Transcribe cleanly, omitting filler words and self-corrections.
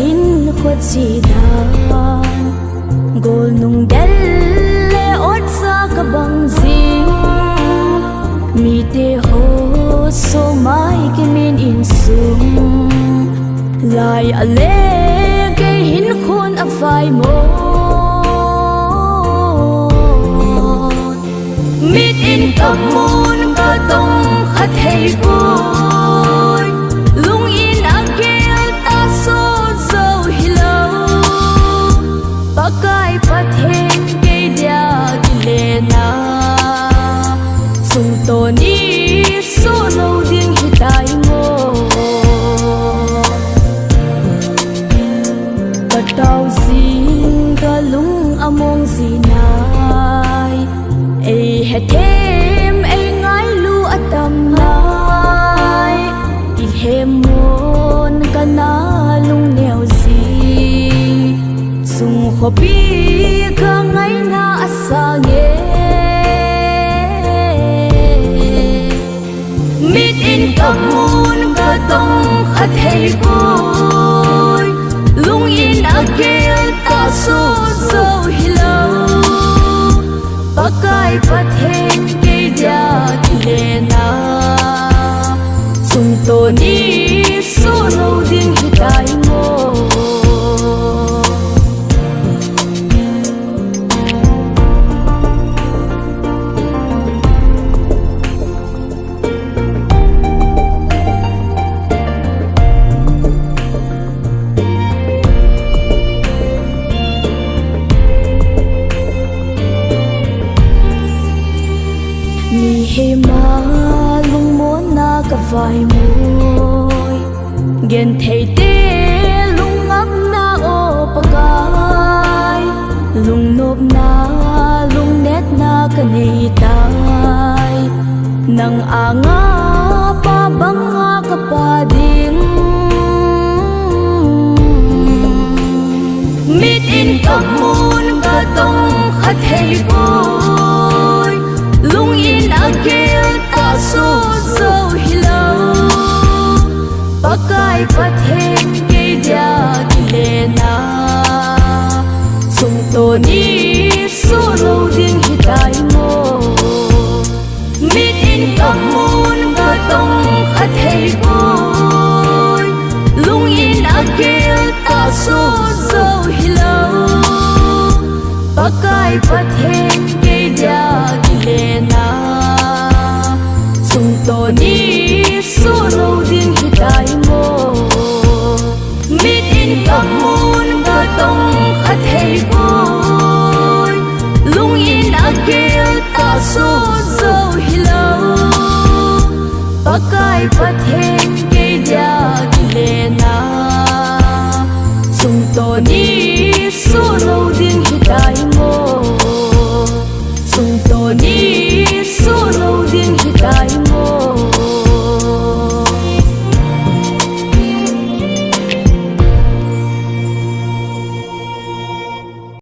hin khuất chỉ thang gol nung del le ot sa ka bang zing mi te ho so mai ke min in sung lai ale ke hin khôn a phai mo mit in ka mun ka tong khat hei boy lung in a kel ta so zo hilo pakai pathen ke dia dilena sung to ni so lo ding hitai mo ka tau sing ka lung among sinai ei hetem ei ngai lu atam nai i hemon kana lung neo si sung khopi ka ngai na asange mit in kamun ka tong khat hei boy lung in akel ta so zo hilo pakai pathen ke dia dilena sung to ni so lo ding hitai mo mi he ma lung mon na ka vai moi gen thei te lung ngam na o pakai lung nop na lung net na ka nei tai nang anga pa bang nga ka pa ding mit in ka mun ka tong khat hei boy lung in akel ta so zo hilo pakai pathen ke dia dilena sung to ni so lo ding hitai mo mit in ka mun ka tong khat hei boy lung in akel ta so zo hilo pakai pathen ke dia dilena sung to ni so lo ding hitai mo mit in ka mun ka tong khat hei boy lung in akel ta so zo hilo pakai pathen ke dia dilena sung to ni so lo ding